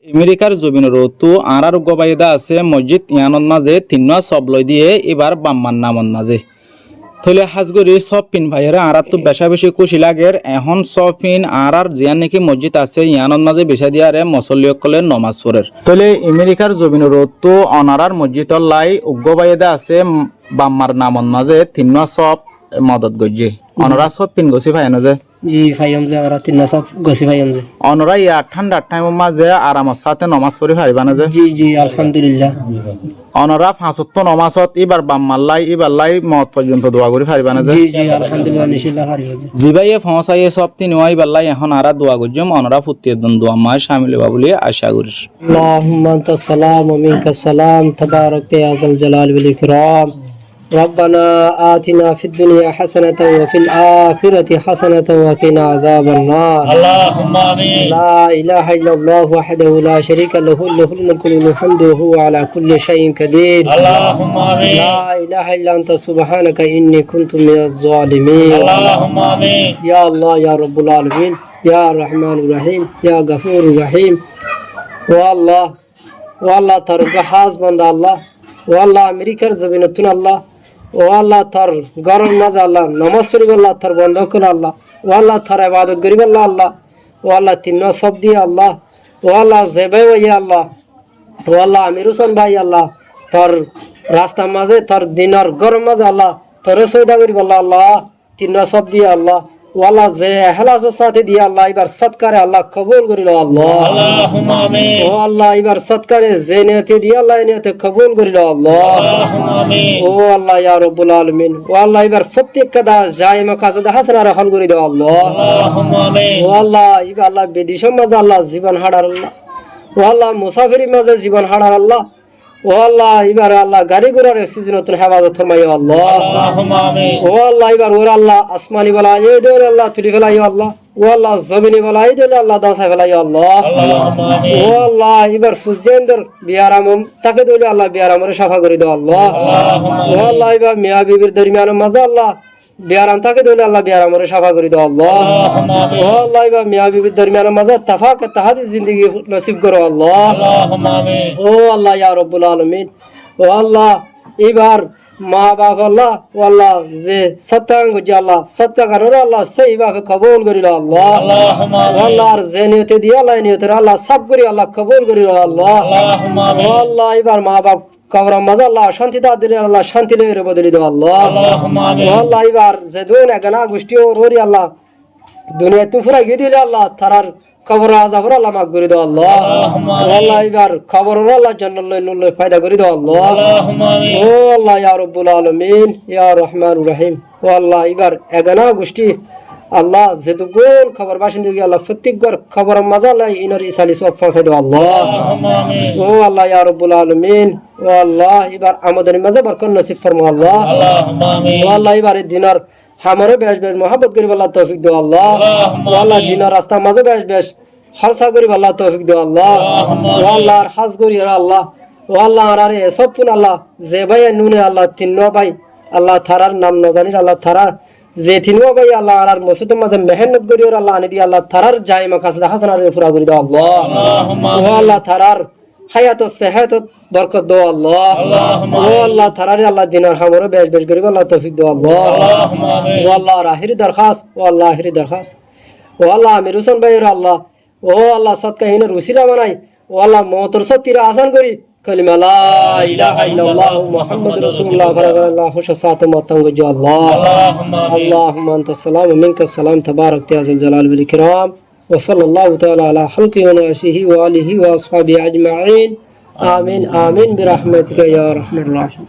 আমেরিকার জমিনের তো আর গবাইদা আছে মসজিদ ইয়ানোর মাঝে তিন সব লই দিয়ে এবার বাম্মার নামন মাঝে থলে হাজগরি সব পিন ভাইয়েরা আর তো বেশা বেশি খুশি লাগের এখন সব পিন আর জিয়ান নাকি মসজিদ আছে ইয়ানোর মাঝে বেশা দিয়ে আরে মুসল্লিসকলের নমাজ পড়ের থলে আমেরিকার জমিনের তো অনারার মসজিদর লাই গবাইদা আছে বাম্মার নামন মাঝে তিন সব মদত গজ্জে অনরা সব পিন গছি ভাই না যে জি ভাইম যে আমরা তিন সব গছি ভাইম যে অনরা ইয়া ঠান্ডার টাইম মাঝে আরামর সাথে নমাজ পড়ি পারিবা না যে জি জি আলহামদুলিল্লাহ অনরা ফাঁসত্ব নমাজত এবার বাম্মাল্লাই এবার লাই মত পর্যন্ত দোয়া করি পারিবা না যে জি জি আলহামদুলিল্লাহ নিশিল্লাহ পারিব যে জিবাইয়ে ফসাই সব তিন ওয়াই বাল্লাই এখন আরা দোয়া গজ্জম অনরা ফুত্তি দোয়া মায় শামিল হবা বলি আশা করি আল্লাহুম্মা আনতাস সালাম ওয়া মিনকাস সালাম তাবারাকতা ইয়া যাল জালাল ওয়াল ইকরাম ربنا آتنا في الدنيا حسنة وفي الآخرة حسنة وقنا عذاب النار اللهم آمين لا إله إلا الله وحده لا شريك له له الملك وله الحمد وهو على كل شيء قدير اللهم آمين لا إله إلا أنت سبحانك إني كنت من الظالمين اللهم آمين يا الله يا رب العالمين يا الرحمن الرحيم يا غفور الرحيم والله ترجع حاسب عند الله والله أمريكا زبينتنا الله والله تر গরম মাঝে আল্লাহ নামাজ পড়িব আল্লাহ তর বন্ধ করে আল্লাহ والله তর ইবাদত করিব আল্লাহ والله তিন সব দিয়ে আল্লাহ والله জেবে ইয়া আল্লাহ والله আমির হোসেন ভাই আল্লাহ তর রাস্তা মাঝে তর দিনার গরম মাঝে আল্লাহ তরে সৈদা করিব আল্লাহ তিন সব দিয়ে আল্লাহ والله যে ইখলাসের সাথে দিয়ে আল্লাহ এবার সৎকারে আল্লাহ কবুল করিল আল্লাহ اللهم آمين والله এবার সৎকারে যে নিয়তে দিয়ে আল্লাহ নিয়তে কবুল করিল আল্লাহ اللهم آمين আল্লাহ ইয়া রাব্বুল আলামিন আল্লাহ এবার প্রত্যেক কাদা জায়েমা কাজে হাসানা রাখল করে দাও আল্লাহ اللهم آمين আল্লাহ এবার আল্লাহ বিদেশের মাঝে আল্লাহ জীবন হারার আল্লাহ আল্লাহ মুসাফিরের মাঝে জীবন হারার আল্লাহ আল্লাহ এবার আল্লাহ গাড়ি ঘোড়ার সিজনতুন হেফাজত ফরমাইও আল্লাহ اللهم آمين আল্লাহ এবার ওর আল্লাহ আসমানি বলা এই দে আল্লাহ তুলি ফেলাইও আল্লাহ আল্লাহ জমিনি বলা এই দে আল্লাহ দাসাই ফেলাইও আল্লাহ اللهم آمين আল্লাহ এবার ফুজেন্দর বিয়ারাম তাকে দইলে আল্লাহ বিয়ারামরে সাফা করে দাও আল্লাহ আল্লাহ এবার মিয়া বিবির দরমিয়ান মাঝে আল্লাহ বিয়ারাম তাকে দইলে আল্লাহ বিয়ারামরে সাফা করে দাও আল্লাহ আল্লাহ এবার মিয়া বিবির দরমিয়ান মাঝে তাফাক তাহাদি জিন্দেগি নসিব করো আল্লাহ اللهم آمين আল্লাহ ইয়া রাব্বুল আলামিন আল্লাহ এবার মা বাপ আল্লাহ আল্লাহ যে সত্যাঙ্গ যে আল্লাহ সত্যাকার আল্লাহ সেই ভাবে কবুল করিল আল্লাহ اللهم آمين আল্লাহ আর যে নিয়তে দিয়ে আল্লাহ নিয়তে আল্লাহ সব করি আল্লাহ কবুল করিল আল্লাহ اللهم آمين আল্লাহ এবার মা বাপ কবরের মাঝে আল্লাহ শান্তি দাও দিলে আল্লাহ শান্তি লইরে বদলি দাও আল্লাহ اللهم آمين আল্লাহ এবার যে দুন গানা গোষ্ঠী ওরি আল্লাহ দুনিয়া তুমি ফুরাই গিয়ে দিলে আল্লাহ তারার কবর আযাবর আল্লাহ মাফ করে দাও আল্লাহ আল্লাহ এবার কবর আল্লাহ জান্নাতুল নূর ফায়দা করে দাও আল্লাহ اللهم آمين আল্লাহ ইয়া রাব্বুল আলামিন ইয়া রহমানুর রহিম আল্লাহ এবার এগানা গোষ্ঠী আল্লাহ যেতুগুন খবর বাসিন্দা আল্লাহ প্রত্যেকবার খবর মাঝে আল্লাহ ইনার ইসালি সব পৌঁছাই দাও আল্লাহ اللهم آمين আল্লাহ ইয়া রাব্বুল আলামিন আল্লাহ এবার আমাদের মাঝে বরকত নসিব ফরমাও আল্লাহ اللهم آمين আল্লাহ এবার দিনার হামরে বেশ বেশ মোহাব্বত করিব আল্লাহ তৌফিক দাও আল্লাহ আল্লাহ দিনার রাস্তা মাঝে বেশ বেশ খালসা করিব আল্লাহ তৌফিক দাও আল্লাহ আল্লাহ আর হাজ করি আল্লাহ আল্লাহ আর সব পুন আল্লাহ যে ভাই নুনে আল্লাহ তিন ভাই আল্লাহ থারার নাম ন জানির আল্লাহ থারা যে তিন ভাই আল্লাহ আর মসজিদের মাঝে মেহনত করি আল্লাহ আনি দি আল্লাহ থারার জায়মা কাছে হাসানার পুরা করে দাও আল্লাহ আল্লাহ থারার হায়াত সেহাত বরকত দাও আল্লাহ আল্লাহ থারারে আল্লাহ দিনার হামরে বেশ বেশ করিব আল্লাহ তৌফিক দাও আল্লাহ اللهم آمين আল্লাহ আখিরি দরখাস্ত আল্লাহ আখিরি দরখাস্ত আল্লাহ আমির হোসেন ভাইয়ের আল্লাহ আল্লাহ সৎকাহিনের উসিলা বানাই আল্লাহ মওতর সত্যিরা আসান করি কালিমা লা ইলাহা ইল্লাল্লাহ মুহাম্মাদুর রাসূলুল্লাহ ফারাগাল্লাহ খুশাসাত মতাঙ্গ জি আল্লাহ আল্লাহুম্মা আনতাস সালাম ওয়া মিনকাস সালাম তাবারাকতা ইয়া যাল জালাল ওয়াল ইকরাম ওয়া সাল্লাল্লাহু তাআলা আলা খালকি ওয়া নাসিহি ওয়া আলিহি ওয়া আসহাবিহি আজমাইন আমিন আমিন বিরহমাতিকা ইয়া আরহামার রাহিমিন।